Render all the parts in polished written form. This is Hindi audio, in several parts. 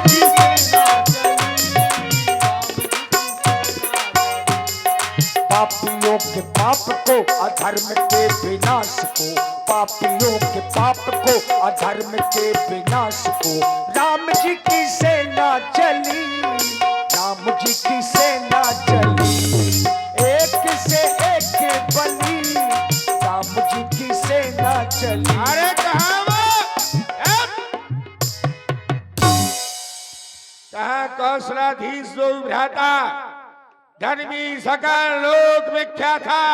की सेना चली, पापियों के पाप को, अधर्म के विनाश को, पापियों के पाप को, अधर्म के विनाश को राम जी की सेना चली, राम जी की सेना चली, एक से एक बली, राम जी की सेना चली। अरे कहाँ वो? कहाँ कौशलाधीश जो भ्राता धर्मी सकल लोक विख्यात था,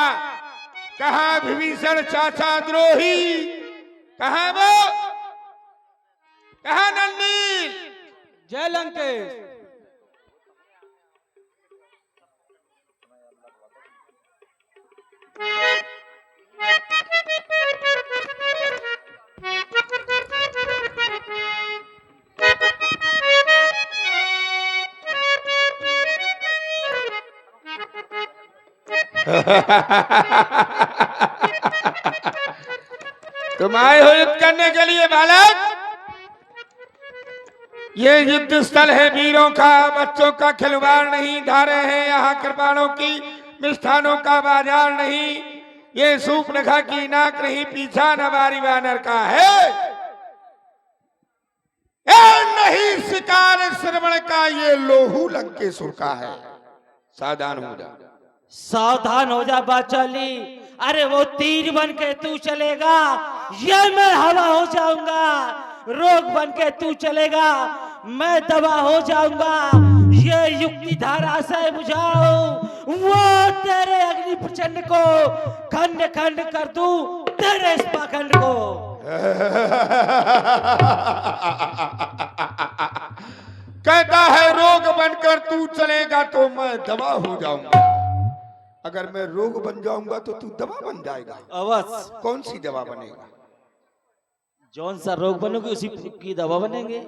कहाँ विभीषण चाचा द्रोही, कहाँ वो, कहाँ नंदी? जय लंकेश। तुम आए हो युद्ध करने के लिए बालक? ये युद्ध स्थल है वीरों का, बच्चों का खिलवाड़ नहीं, धारे हैं यहाँ कृपाणों की, मिष्ठानों का बाजार नहीं, ये सूपनखा की नाक नहीं, पीछा नवारी वानर का है, ये नहीं शिकार श्रवण का, ये लोहू लंकेश्वर का है। सावधान हो जा, सावधान हो जा बाचाली। अरे वो तीर बन के तू चलेगा, ये मैं हवा हो जाऊंगा, रोग बन के तू चलेगा, मैं दवा हो जाऊंगा, ये युक्ति धारा से बुझाओ, वो तेरे अग्नि प्रचंड को खंड खंड कर दूं, तेरे इस पाखंड को। कहता है रोग बनकर तू चलेगा तो मैं दवा हो जाऊंगा। अगर मैं रोग बन जाऊंगा तो तू दवा बन जाएगा। अवश्य। कौन सी दवा बनेगा? जौन सा रोग बनोगे उसी की दवा बनेंगे।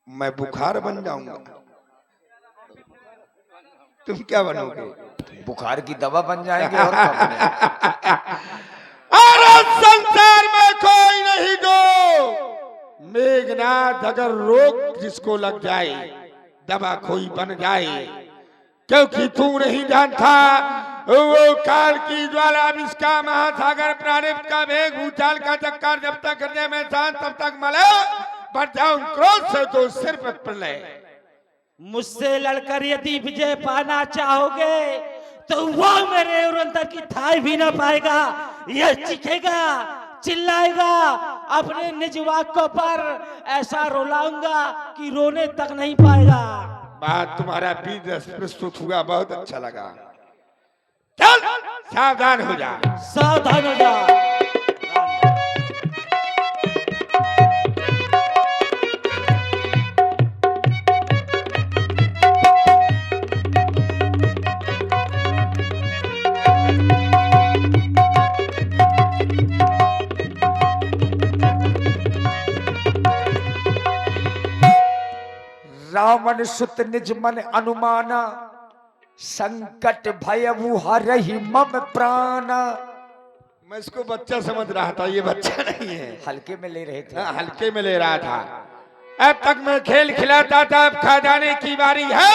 मैं बुखार बन जाऊंगा, तुम क्या बनोगे? बुखार की दवा बन जाएंगे और क्या बनेंगे? अरे संसार में कोई नहीं गो मेघनाथ, अगर रोग जिसको लग जाए दवा कोई बन जाए, क्योंकि तू नहीं जानता वो काल की ज्वाला, विष्का महासागर, प्रारब्ध का वेग, भूचाल का चक्कर, जब तक हृदय में शांत तब तक मले, बढ़ जाऊं क्रोध से तो सिर पर प्रलय। मुझसे लड़कर यदि विजय पाना चाहोगे तो वो मेरे उरंतर की थाई भी ना पाएगा, यह चीखेगा, चिल्लाएगा, अपने निज वाक्यों पर ऐसा रुलाऊंगा कि रोने तक नहीं पाएगा। बात तुम्हारा बीज प्रस्तुत हुआ, बहुत अच्छा लगा। चल सावधान हो जा, सावधान हो जा। रावण सुत निज मन अनुमाना, संकट भयउ हरहि मम प्राणा। मैं इसको बच्चा समझ रहा था, ये बच्चा नहीं है। हल्के में ले रहे थे। हाँ, हल्के में ले रहा था। अब तक मैं खेल खिलाता था, अब खा जाने की बारी है।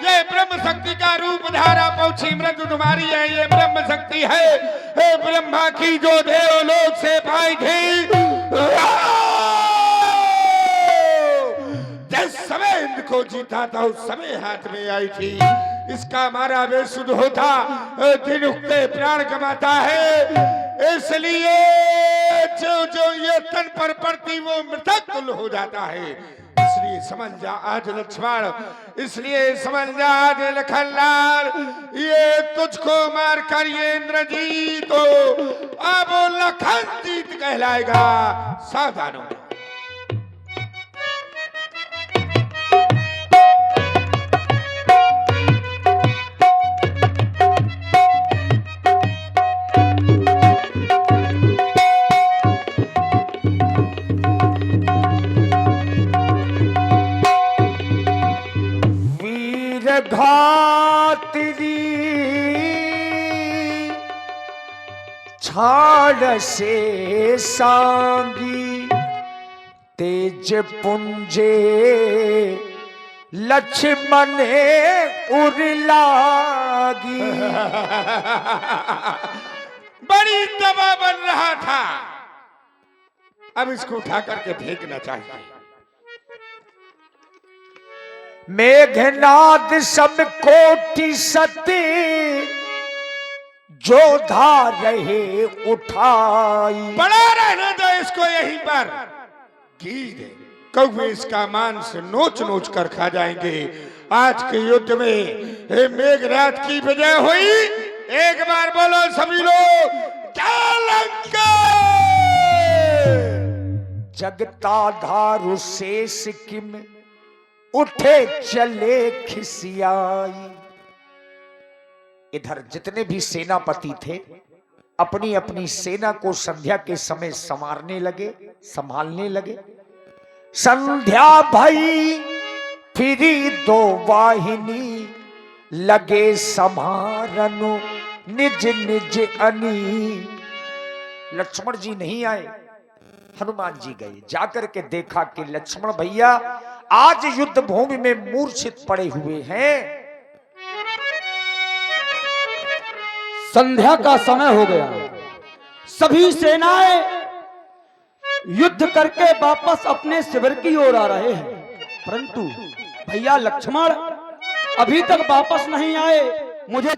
ये ब्रह्म शक्ति का रूप धारा पहुंची मृत्यु तुम्हारी है, ये ब्रह्म शक्ति है, हे ब्रह्मा की जो देवलोक से पाई थी। जिस समय इंद्र को जीता था उस समय हाथ में आई थी, इसका मारा बेसुध होता, दिन उगते प्राण कमाता है, इसलिए जो जो ये तन पर पड़ती वो मृतक तुल्य हो जाता है। इसलिए समझ जा आज लक्ष्मण, इसलिए समझ जा आज लखनलाल, ये तुझको मार कर ये इंद्रजीत तो अब लखन जीत कहलाएगा। सावधान हो। घातरी छाड़ से सांगी, तेज निज पुंजे लक्ष्मण उरलागी। बड़ी दवा बन रहा था, अब इसको उठा करके फेंकना चाहिए। मेघनाद सब कोटि सती जोधा रहे उठाई। बड़ा रहने दो इसको यहीं पर। गिर कौवे इसका मांस नोच नोच कर खा जाएंगे। आज के युद्ध में हे मेघनाद की विजय हुई। एक बार बोलो सभी लोग, क्या लंका। जगताधारु शेष किम उठे चले खिसियाई। इधर जितने भी सेनापति थे अपनी अपनी सेना को संध्या के समय संभालने लगे। संध्या भई फिरी दो वाहिनी लगे समारनु निज निज अनी। लक्ष्मण जी नहीं आए, हनुमान जी गए। जाकर के देखा कि लक्ष्मण भैया आज युद्ध भूमि में मूर्छित पड़े हुए हैं। संध्या का समय हो गया, सभी सेनाएं युद्ध करके वापस अपने शिविर की ओर आ रहे हैं, परंतु भैया लक्ष्मण अभी तक वापस नहीं आए। मुझे